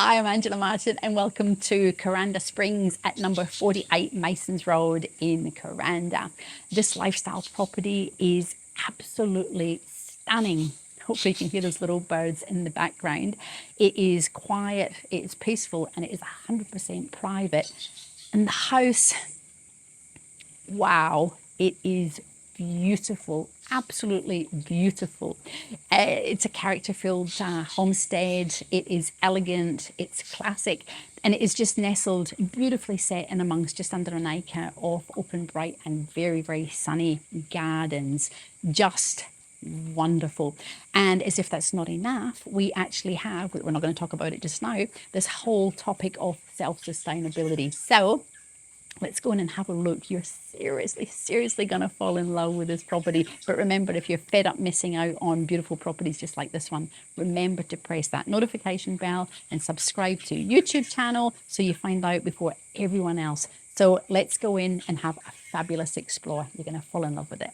Hi, I'm Angela Martin and welcome to Kuranda Springs at number 48 Masons Road in Kuranda. This lifestyle property is absolutely stunning. Hopefully you can hear those little birds in the background. It is quiet, it is peaceful, and it is 100% private. And the house, wow, it is beautiful, absolutely beautiful. It's a character-filled homestead. It is elegant, it's classic, and it is just nestled, beautifully set in amongst just under an acre of open, bright and very, very sunny gardens. Just wonderful. And as if that's not enough, we actually have, we're not going to talk about it just now, this whole topic of self-sustainability. So let's go in and have a look. You're seriously going to fall in love with this property. But remember, if you're fed up missing out on beautiful properties just like this one, remember to press that notification bell and subscribe to YouTube channel so you find out before everyone else. So let's go in and have a fabulous explore. You're going to fall in love with it.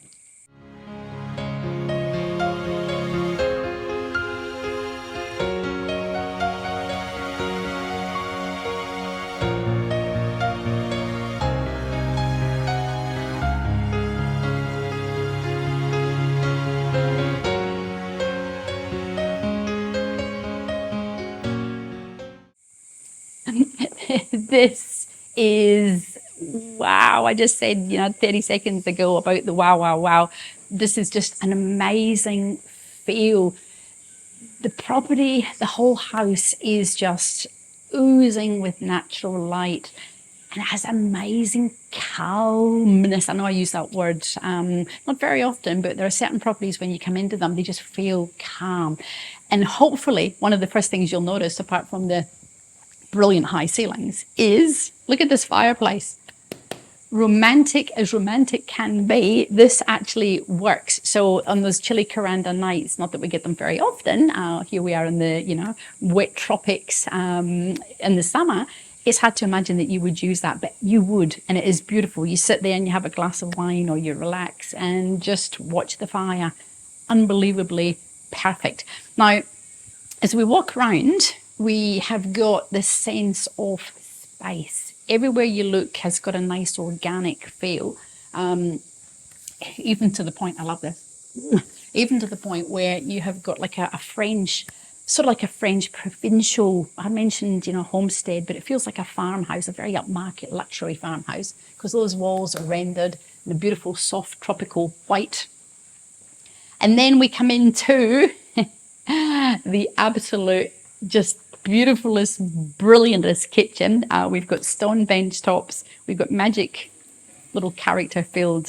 This is wow. I just said 30 seconds ago about the wow. This is just an amazing feel. The property, the whole house is just oozing with natural light, and it has amazing calmness. I know I use that word not very often, but there are certain properties when you come into them, they just feel calm. And hopefully one of the first things you'll notice, apart from the brilliant high ceilings, is look at this fireplace. Romantic as romantic can be, this actually works. So on those chilly Kuranda nights, not that we get them very often, here we are in the wet tropics in the summer, it's hard to imagine that you would use that, but you would, and it is beautiful. You sit there and you have a glass of wine or you relax and just watch the fire. Unbelievably perfect. Now, as we walk around, we have got this sense of space. Everywhere you look has got a nice organic feel, even to the point, I love this, even to the point where you have got like a French, sort of like a French provincial, I mentioned, homestead, but it feels like a farmhouse, a very upmarket luxury farmhouse, because those walls are rendered in a beautiful, soft, tropical white. And then we come into the absolute, just beautifulest, brilliantest kitchen. We've got stone bench tops. We've got magic little character-filled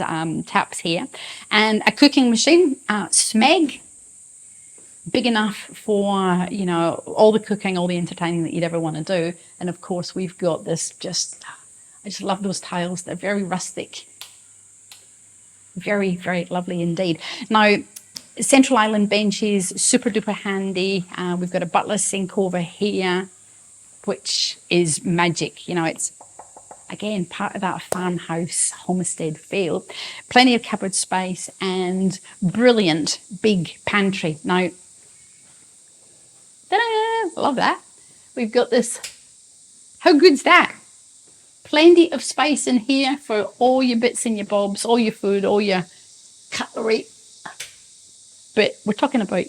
taps here, and a cooking machine, Smeg, big enough for all the cooking, all the entertaining that you'd ever want to do. And of course, we've got this. I just love those tiles. They're very rustic, very, very lovely indeed. Now, central island benches, super duper handy. We've got a butler sink over here, which is magic. It's, again, part of that farmhouse homestead feel. Plenty of cupboard space and brilliant big pantry. Now, ta-da, love that. We've got this. How good's that? Plenty of space in here for all your bits and your bobs, all your food, all your cutlery. But we're talking about,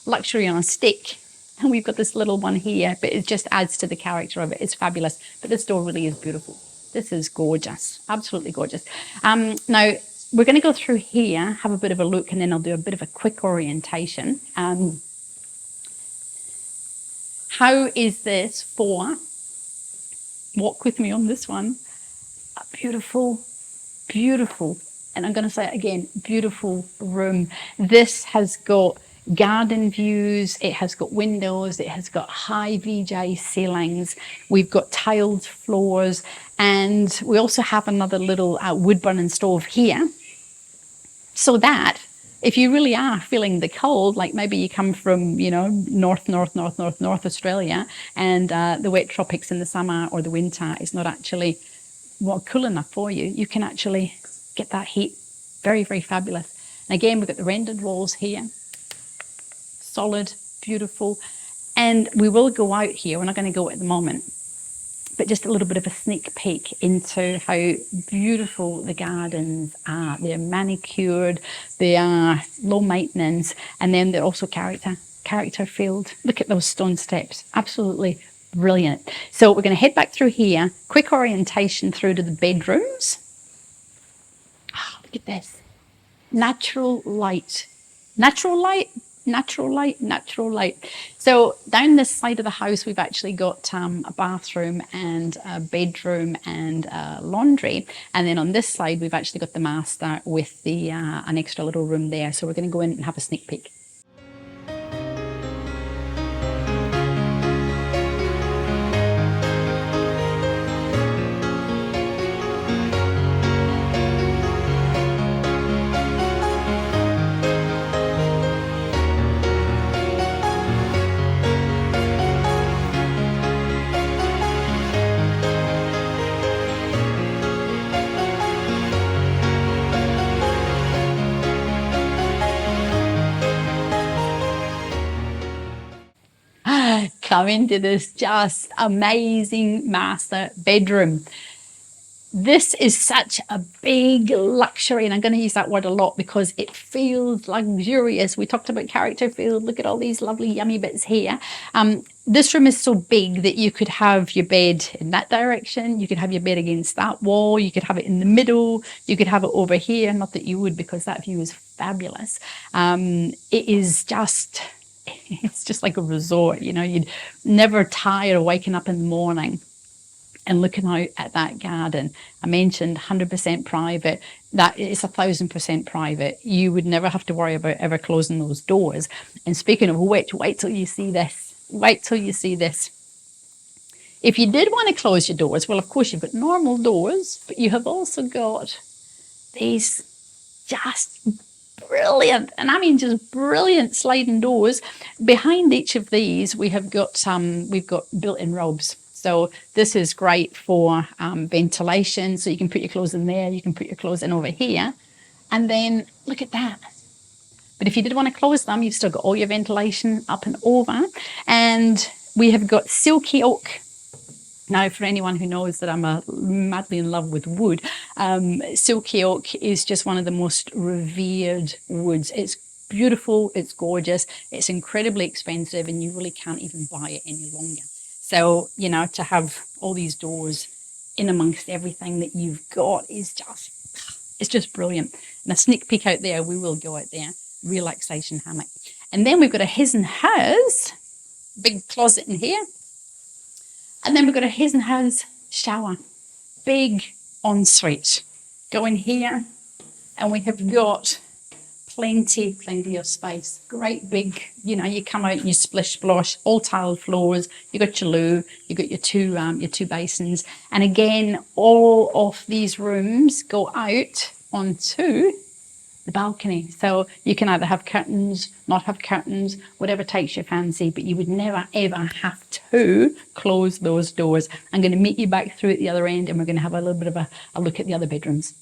luxury on a stick. And we've got this little one here, but it just adds to the character of it. It's fabulous. But this door really is beautiful. This is gorgeous. Absolutely gorgeous. Now, we're going to go through here, have a bit of a look, and then I'll do a bit of a quick orientation. How is this for, walk with me on this one, a beautiful, and I'm going to say it again, beautiful room. This has got garden views, it has got windows, it has got high VJ ceilings, we've got tiled floors, and we also have another little wood burning stove here, so that if you really are feeling the cold, like maybe you come from, North Australia, and the wet tropics in the summer or the winter is not actually cool enough for you, you can actually get that heat. Very, very fabulous. And again, we've got the rendered walls here. Solid, beautiful. And we will go out here. We're not going to go at the moment, but just a little bit of a sneak peek into how beautiful the gardens are. They're manicured, they are low maintenance, and then they're also character filled. Look at those stone steps, absolutely brilliant. So we're going to head back through here, quick orientation through to the bedrooms. Oh, look at this. Natural light, natural light, natural light, natural light. So down this side of the house, we've actually got a bathroom and a bedroom and a laundry. And then on this side, we've actually got the master with the an extra little room there. So we're going to go in and have a sneak peek. Come into this just amazing master bedroom. This is such a big luxury, and I'm going to use that word a lot because it feels luxurious. We talked about character filled. Look at all these lovely yummy bits here. This room is so big that you could have your bed in that direction, you could have your bed against that wall, you could have it in the middle, you could have it over here. Not that you would, because that view is fabulous. It is just, it's just like a resort, you know. You'd never tire of waking up in the morning and looking out at that garden. I mentioned 100% private. That is 1,000% private. You would never have to worry about ever closing those doors. And speaking of which, wait till you see this. Wait till you see this. If you did want to close your doors, well, of course, you've got normal doors, but you have also got these just brilliant, and I mean just brilliant sliding doors. Behind each of these, we've got built-in robes. So this is great for ventilation. So you can put your clothes in there, you can put your clothes in over here, and then look at that. But if you did want to close them, you've still got all your ventilation up and over. And we have got silky oak. Now, for anyone who knows that I'm madly in love with wood, silky oak is just one of the most revered woods. It's beautiful, it's gorgeous, it's incredibly expensive, and you really can't even buy it any longer. So, you know, to have all these doors in amongst everything that you've got is just, it's just brilliant. And a sneak peek out there, we will go out there, relaxation hammock. And then we've got a his and hers, big closet in here. And then we've got a his and hers shower, big ensuite. Go in here, and we have got plenty of space. Great big, you know, you come out and you splish splosh, all tiled floors. You got your loo, you got your two basins, and again, all of these rooms go out onto the balcony. So you can either have curtains, not have curtains, whatever takes your fancy, but you would never ever have to close those doors. I'm going to meet you back through at the other end, and we're going to have a little bit of a look at the other bedrooms.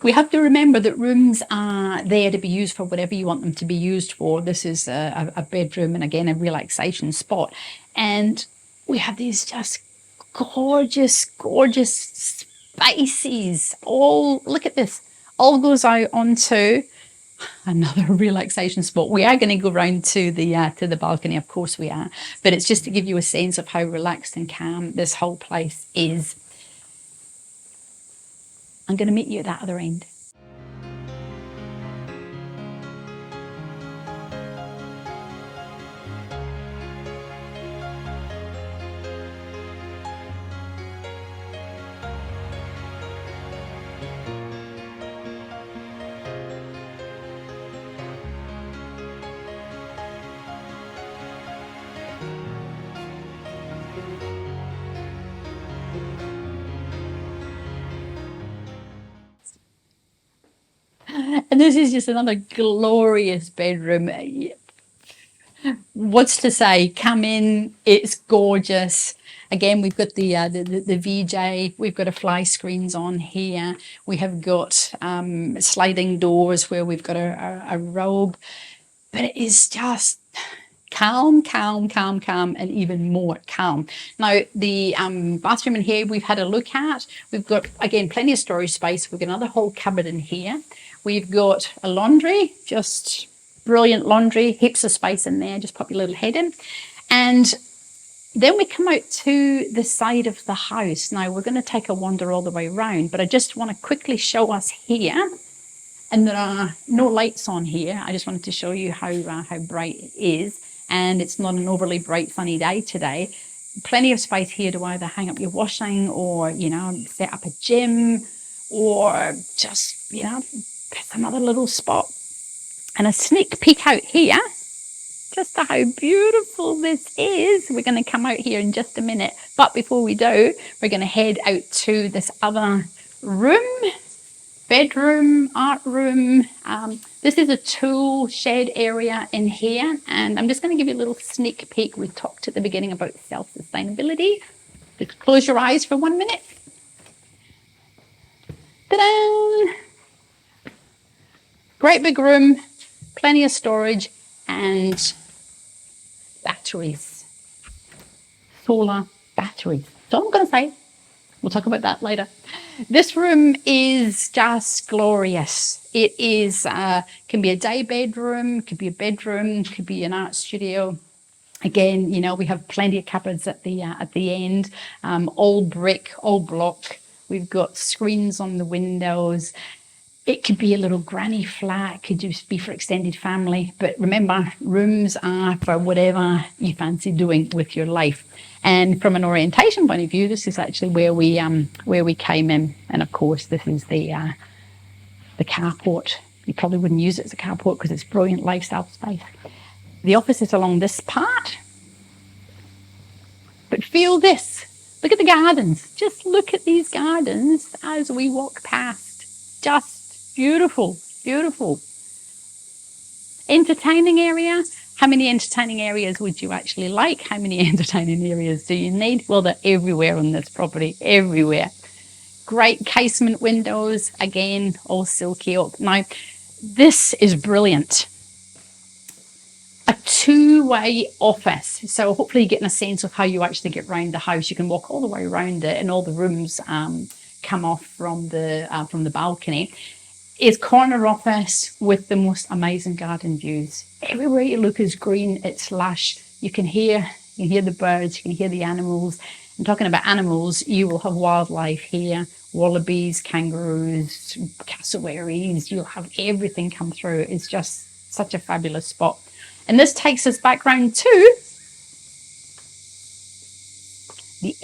We have to remember that rooms are there to be used for whatever you want them to be used for. This is a bedroom, and again, a relaxation spot. And we have these just gorgeous, gorgeous spaces. All, look at this, all goes out onto another relaxation spot. We are going to go round to the balcony, of course we are, but it's just to give you a sense of how relaxed and calm this whole place is. I'm going to meet you at that other end. And this is just another glorious bedroom. What's to say? Come in, it's gorgeous. Again, we've got the VJ, we've got a fly screens on here. We have got sliding doors where we've got a robe, but it is just calm, calm, calm, calm, and even more calm. Now, the bathroom in here we've had a look at. We've got, again, plenty of storage space. We've got another whole cupboard in here. We've got a laundry, just brilliant laundry, heaps of space in there. Just pop your little head in. And then we come out to the side of the house. Now, we're going to take a wander all the way around, but I just want to quickly show us here. And there are no lights on here. I just wanted to show you how bright it is. And it's not an overly bright sunny day today. Plenty of space here to either hang up your washing or, set up a gym or just, some other little spot. And a sneak peek out here, just how beautiful this is. We're going to come out here in just a minute. But before we do, we're going to head out to this other room. Bedroom, art room. This is a tool shed area in here, and I'm just going to give you a little sneak peek. We talked at the beginning about self-sustainability. Just close your eyes for 1 minute. Ta-da! Great big room, plenty of storage, and batteries. Solar batteries. So I'm going to say, we'll talk about that later. This room is just glorious. It is can be a day bedroom, could be a bedroom, could be an art studio. Again, we have plenty of cupboards at the end. All brick, all block. We've got screens on the windows. It could be a little granny flat, could just be for extended family. But remember, rooms are for whatever you fancy doing with your life. And from an orientation point of view, this is actually where we came in. And of course, this is the carport. You probably wouldn't use it as a carport because it's brilliant lifestyle space. The office is along this part. But feel this. Look at the gardens. Just look at these gardens as we walk past. Just beautiful, beautiful. Entertaining area. How many entertaining areas would you actually like? How many entertaining areas do you need? Well, they're everywhere on this property, everywhere. Great casement windows, again, all silky oak. Now, this is brilliant. A two-way office. So hopefully you're getting a sense of how you actually get around the house. You can walk all the way around it and all the rooms come off from the balcony. It's corner office with the most amazing garden views. Everywhere you look is green, it's lush. You can hear the birds, you can hear the animals. And talking about animals, you will have wildlife here. Wallabies, kangaroos, cassowaries, you'll have everything come through. It's just such a fabulous spot. And this takes us back round to the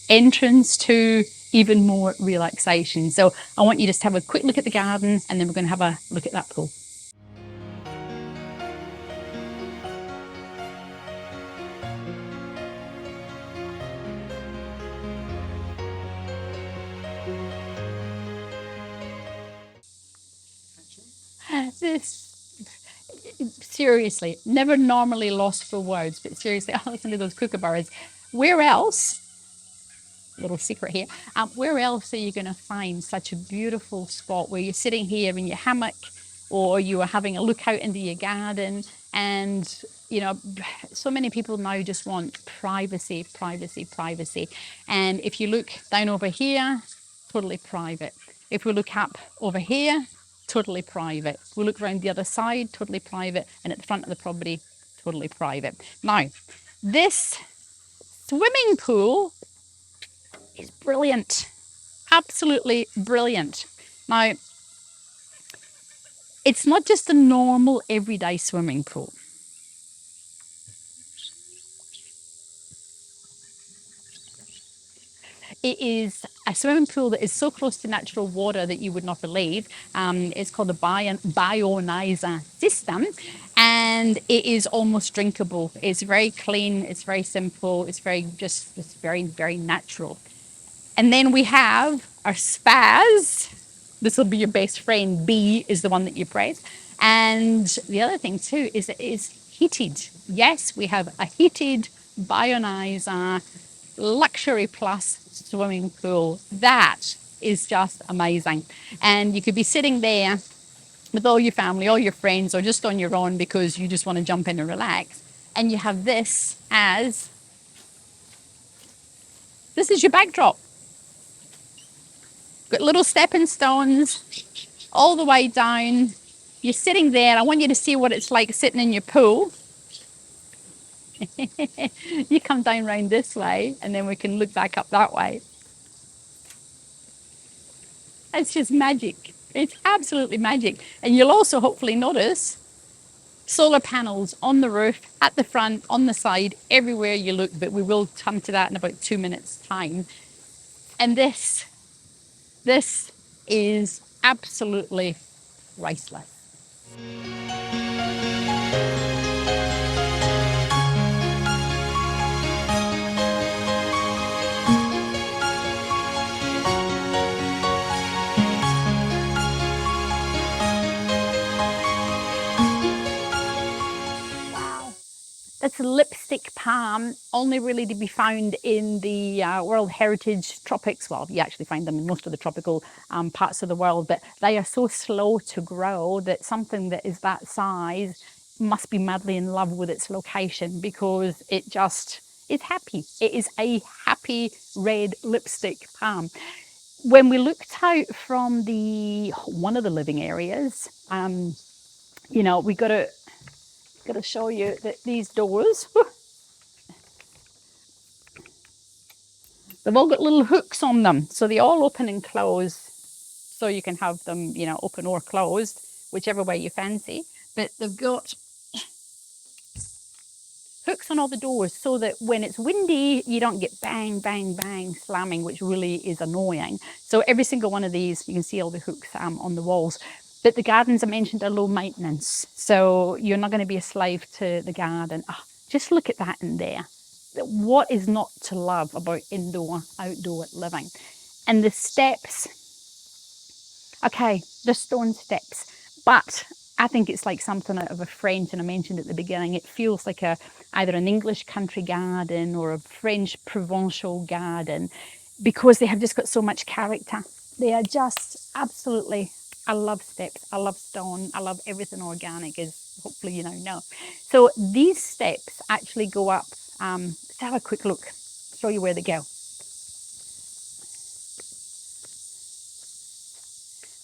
entrance to even more relaxation. So I want you just to have a quick look at the garden, and then we're going to have a look at that pool. This, seriously, never normally lost for words, but seriously, oh, listen to those kookaburras. Where else? Little secret here. Where else are you going to find such a beautiful spot where you're sitting here in your hammock, or you are having a look out into your garden? And so many people now just want privacy, privacy, privacy. And if you look down over here, totally private. If we look up over here, totally private. We look around the other side, totally private. And at the front of the property, totally private. Now, this swimming pool is brilliant, absolutely brilliant. Now, it's not just a normal everyday swimming pool. It is a swimming pool that is so close to natural water that you would not believe. It's called the bioniser system, and it is almost drinkable. It's very clean, it's very simple, it's very, very natural. And then we have our spas. This will be your best friend. B is the one that you press. And the other thing too is it is heated. Yes, we have a heated bioniser luxury plus swimming pool. That is just amazing. And you could be sitting there with all your family, all your friends, or just on your own because you just want to jump in and relax. And you have this is your backdrop. Got little stepping stones all the way down. You're sitting there. I want you to see what it's like sitting in your pool. You come down round this way and then we can look back up that way. It's just magic. It's absolutely magic. And you'll also hopefully notice solar panels on the roof, at the front, on the side, everywhere you look, but we will come to that in about 2 minutes time. And this is absolutely priceless. It's a lipstick palm, only really to be found in the World Heritage Tropics. Well, you actually find them in most of the tropical parts of the world, but they are so slow to grow that something that is that size must be madly in love with its location because it just is happy. It is a happy red lipstick palm. When we looked out from one of the living areas, you know, we got to show you that these doors, they've all got little hooks on them, so they all open and close, so you can have them, you know, open or closed, whichever way you fancy. But they've got hooks on all the doors so that when it's windy, you don't get bang, bang, bang slamming, which really is annoying. So every single one of these, you can see all the hooks on the walls. But the gardens I mentioned are low maintenance, so you're not going to be a slave to the garden. Oh, just look at that in there. What is not to love about indoor, outdoor living? And the steps, okay, the stone steps, but I think it's like something out of a French, and I mentioned at the beginning, it feels like either an English country garden or a French Provençal garden because they have just got so much character. They are just absolutely, I love steps, I love stone, I love everything organic, as hopefully you know. So these steps actually go up, let's have a quick look, show you where they go.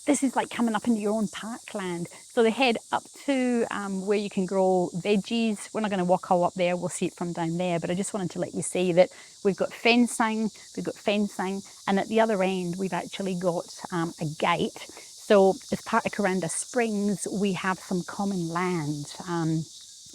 This is like coming up into your own parkland. So they head up to where you can grow veggies. We're not going to walk all up there, we'll see it from down there, but I just wanted to let you see that we've got fencing, and at the other end we've actually got a gate. So as part of Kuranda Springs, we have some common land,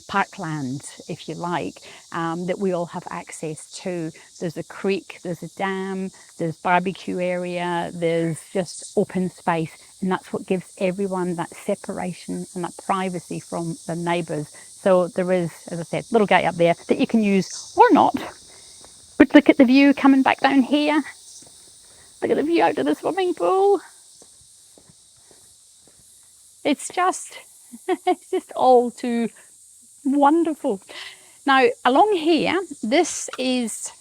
parkland, if you like, that we all have access to. There's a creek, there's a dam, there's barbecue area, there's just open space, and that's what gives everyone that separation and that privacy from the neighbours. So there is, as I said, a little gate up there that you can use or not. But look at the view coming back down here. Look at the view out to the swimming pool. It's just, it's just all too wonderful. Now along here, this is,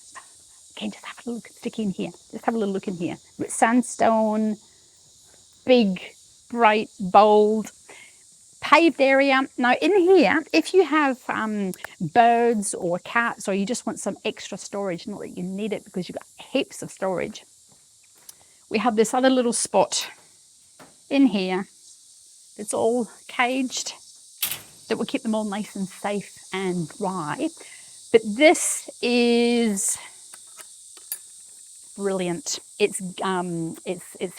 again, just have a look, stick in here, just have a little look in here. Sandstone, big, bright, bold, paved area. Now in here, if you have birds or cats, or you just want some extra storage, not that you need it because you've got heaps of storage, we have this other little spot in here that's all caged, that will keep them all nice and safe and dry. But this is brilliant. It's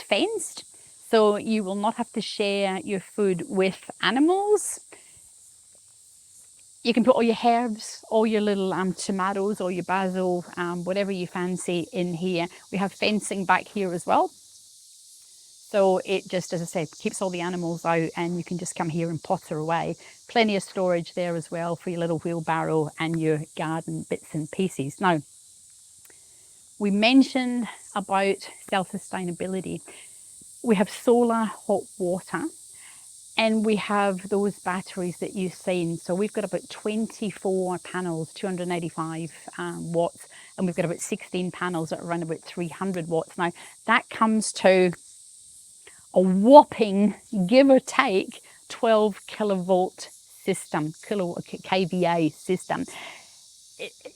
fenced, so you will not have to share your food with animals. You can put all your herbs, all your little tomatoes, or your basil, whatever you fancy in here. We have fencing back here as well. So it just, as I said, keeps all the animals out, and you can just come here and potter away. Plenty of storage there as well for your little wheelbarrow and your garden bits and pieces. Now, we mentioned about self-sustainability. We have solar hot water, and we have those batteries that you've seen. So we've got about 24 panels, 285 watts, and we've got about 16 panels that are around about 300 watts. Now that comes to a whopping, give or take, 12 kilovolt system, kVA system.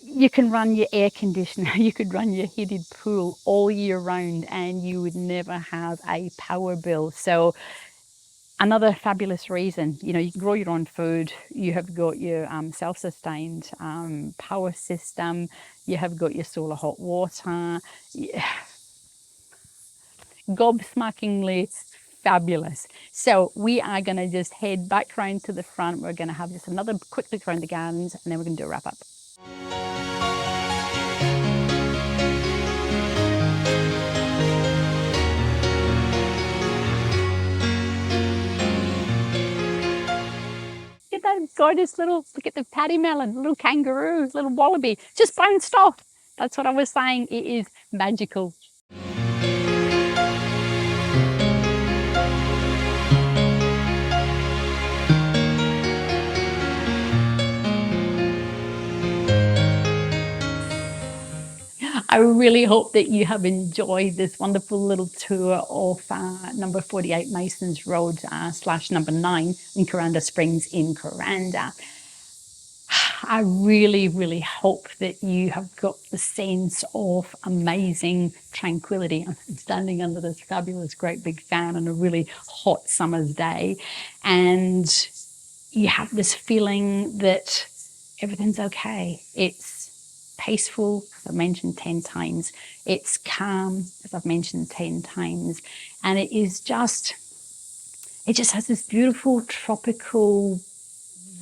You can run your air conditioner, you could run your heated pool all year round, and you would never have a power bill. So another fabulous reason, you know, you can grow your own food, you have got your self-sustained power system, you have got your solar hot water. Gobsmackingly fabulous. So we are going to just head back round to the front. We're going to have just another quick look around the gardens, and then we're going to do a wrap up. Get that gorgeous little, look at the paddy melon, little kangaroo, little wallaby, just bounced off. That's what I was saying. It is magical. I really hope that you have enjoyed this wonderful little tour of number 48 Masons Road / number 9 in Kuranda Springs in Kuranda. I really, really hope that you have got the sense of amazing tranquility. I'm standing under this fabulous great big fan on a really hot summer's day, and you have this feeling that everything's okay. It's peaceful, as I've mentioned 10 times. It's calm, as I've mentioned 10 times. And it just has this beautiful tropical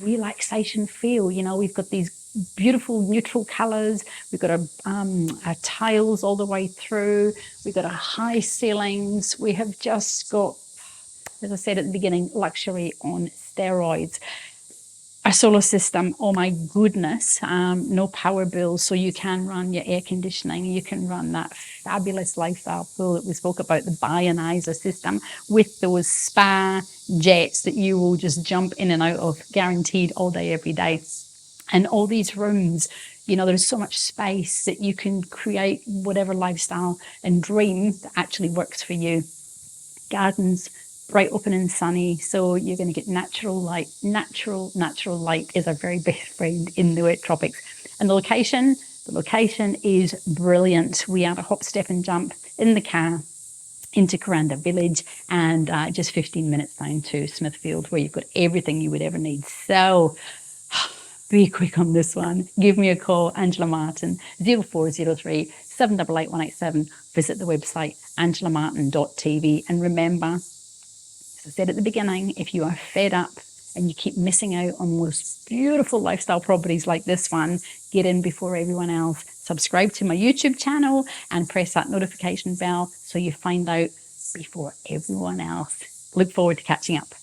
relaxation feel. You know, we've got these beautiful neutral colors. We've got our tiles all the way through. We've got our high ceilings. We have just got, as I said at the beginning, luxury on steroids. Our solar system, oh my goodness, no power bills, so you can run your air conditioning, you can run that fabulous lifestyle pool that we spoke about, the bioniser system, with those spa jets that you will just jump in and out of, guaranteed, all day, every day. And all these rooms, you know, there's so much space that you can create whatever lifestyle and dream that actually works for you. Gardens, bright, open and sunny, so you're going to get natural light. Natural light is our very best friend in the wet tropics. And the location is brilliant. We are a hop, step and jump in the car into Kuranda village, and just 15 minutes down to Smithfield, where you've got everything you would ever need. So be quick on this one. Give me a call, Angela Martin, 0403 788 187. Visit the website, AngelaMartin.TV. And remember, as I said at the beginning, if you are fed up and you keep missing out on those beautiful lifestyle properties like this one, get in before everyone else. Subscribe to my YouTube channel and press that notification bell so you find out before everyone else. Look forward to catching up.